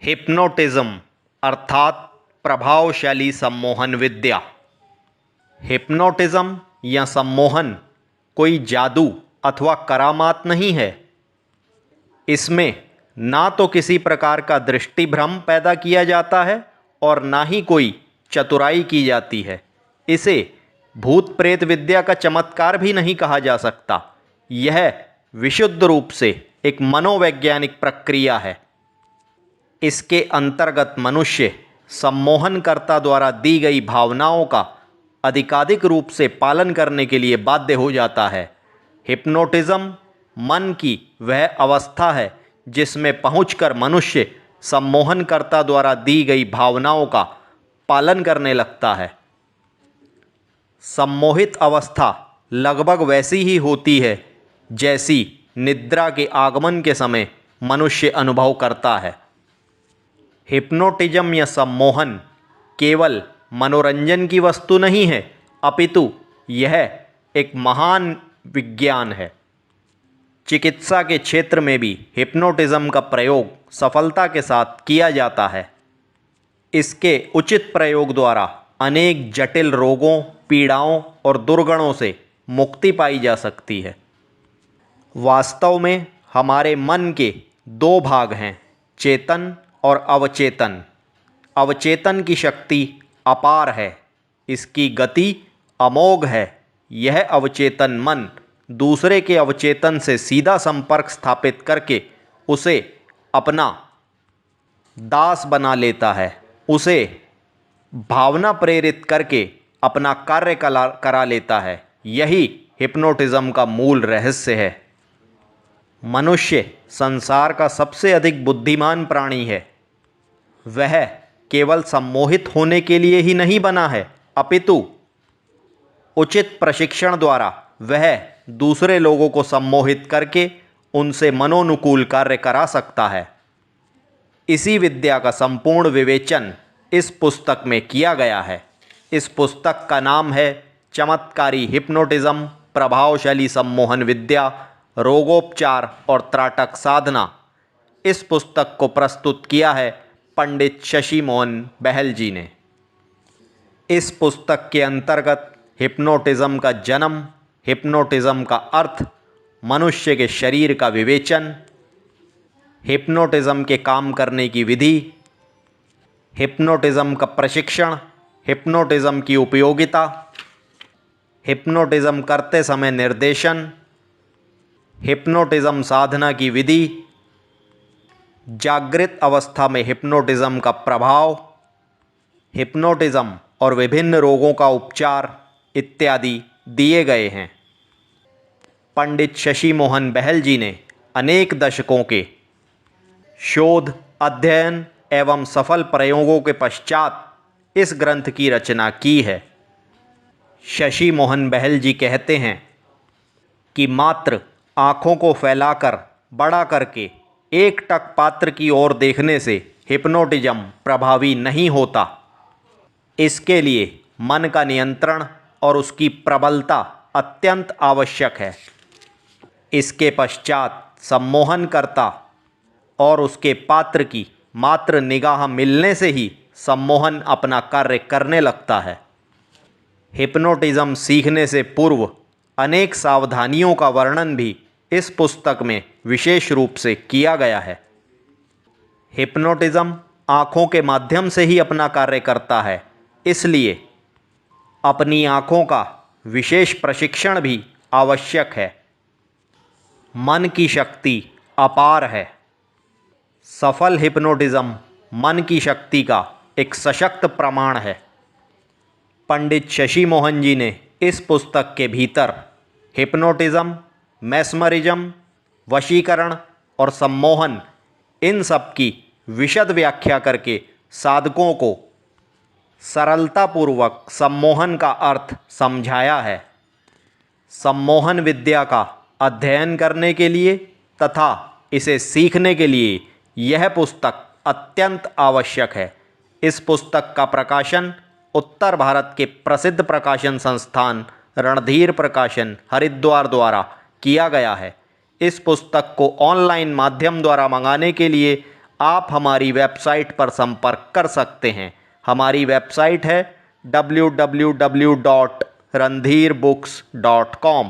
Hypnotism अर्थात प्रभावशाली सम्मोहन विद्या। हिप्नोटिज्म या सम्मोहन कोई जादू अथवा करामात नहीं है। इसमें ना तो किसी प्रकार का दृष्टिभ्रम पैदा किया जाता है और ना ही कोई चतुराई की जाती है। इसे भूत प्रेत विद्या का चमत्कार भी नहीं कहा जा सकता। यह विशुद्ध रूप से एक मनोवैज्ञानिक प्रक्रिया है। इसके अंतर्गत मनुष्य सम्मोहनकर्ता द्वारा दी गई भावनाओं का अधिकाधिक रूप से पालन करने के लिए बाध्य हो जाता है। हिप्नोटिज्म मन की वह अवस्था है जिसमें पहुंचकर मनुष्य सम्मोहनकर्ता द्वारा दी गई भावनाओं का पालन करने लगता है। सम्मोहित अवस्था लगभग वैसी ही होती है जैसी निद्रा के आगमन के समय मनुष्य अनुभव करता है। हिप्नोटिज्म या सम्मोहन केवल मनोरंजन की वस्तु नहीं है, अपितु यह एक महान विज्ञान है। चिकित्सा के क्षेत्र में भी हिप्नोटिज्म का प्रयोग सफलता के साथ किया जाता है। इसके उचित प्रयोग द्वारा अनेक जटिल रोगों, पीड़ाओं और दुर्गुणों से मुक्ति पाई जा सकती है। वास्तव में हमारे मन के दो भाग हैं, चेतन और अवचेतन। अवचेतन की शक्ति अपार है, इसकी गति अमोघ है। यह अवचेतन मन दूसरे के अवचेतन से सीधा संपर्क स्थापित करके उसे अपना दास बना लेता है, उसे भावना प्रेरित करके अपना कार्य करा लेता है। यही हिप्नोटिज्म का मूल रहस्य है। मनुष्य संसार का सबसे अधिक बुद्धिमान प्राणी है। वह केवल सम्मोहित होने के लिए ही नहीं बना है, अपितु उचित प्रशिक्षण द्वारा वह दूसरे लोगों को सम्मोहित करके उनसे मनोनुकूल कार्य करा सकता है। इसी विद्या का संपूर्ण विवेचन इस पुस्तक में किया गया है। इस पुस्तक का नाम है चमत्कारी हिप्नोटिज्म, प्रभावशाली सम्मोहन विद्या, रोगोपचार और त्राटक साधना। इस पुस्तक को प्रस्तुत किया है पंडित शशि मोहन बहल जी ने। इस पुस्तक के अंतर्गत हिप्नोटिज्म का जन्म, हिप्नोटिज्म का अर्थ, मनुष्य के शरीर का विवेचन, हिप्नोटिज्म के काम करने की विधि, हिप्नोटिज्म का प्रशिक्षण, हिप्नोटिज्म की उपयोगिता, हिप्नोटिज्म करते समय निर्देशन, हिप्नोटिज्म साधना की विधि, जागृत अवस्था में हिप्नोटिज्म का प्रभाव, हिप्नोटिज्म और विभिन्न रोगों का उपचार इत्यादि दिए गए हैं। पंडित शशि मोहन बहल जी ने अनेक दशकों के शोध, अध्ययन एवं सफल प्रयोगों के पश्चात इस ग्रंथ की रचना की है। शशि मोहन बहल जी कहते हैं कि मात्र आँखों को फैलाकर बड़ा करके एकटक पात्र की ओर देखने से हिप्नोटिज्म प्रभावी नहीं होता। इसके लिए मन का नियंत्रण और उसकी प्रबलता अत्यंत आवश्यक है। इसके पश्चात सम्मोहनकर्ता और उसके पात्र की मात्र निगाह मिलने से ही सम्मोहन अपना कार्य करने लगता है। हिप्नोटिज्म सीखने से पूर्व अनेक सावधानियों का वर्णन भी इस पुस्तक में विशेष रूप से किया गया है। हिप्नोटिज्म आँखों के माध्यम से ही अपना कार्य करता है, इसलिए अपनी आँखों का विशेष प्रशिक्षण भी आवश्यक है। मन की शक्ति अपार है। सफल हिप्नोटिज्म मन की शक्ति का एक सशक्त प्रमाण है। पंडित शशि मोहन जी ने इस पुस्तक के भीतर हिप्नोटिज्म, मैस्मरिज्म, वशीकरण और सम्मोहन, इन सब की विशद व्याख्या करके साधकों को सरलतापूर्वक सम्मोहन का अर्थ समझाया है। सम्मोहन विद्या का अध्ययन करने के लिए तथा इसे सीखने के लिए यह पुस्तक अत्यंत आवश्यक है। इस पुस्तक का प्रकाशन उत्तर भारत के प्रसिद्ध प्रकाशन संस्थान रणधीर प्रकाशन, हरिद्वार द्वारा किया गया है। इस पुस्तक को ऑनलाइन माध्यम द्वारा मंगाने के लिए आप हमारी वेबसाइट पर संपर्क कर सकते हैं। हमारी वेबसाइट है www.randhirbooks.com।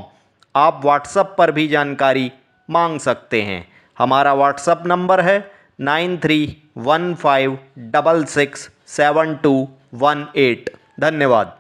आप व्हाट्सएप पर भी जानकारी मांग सकते हैं। हमारा व्हाट्सएप नंबर है 9315667218। धन्यवाद।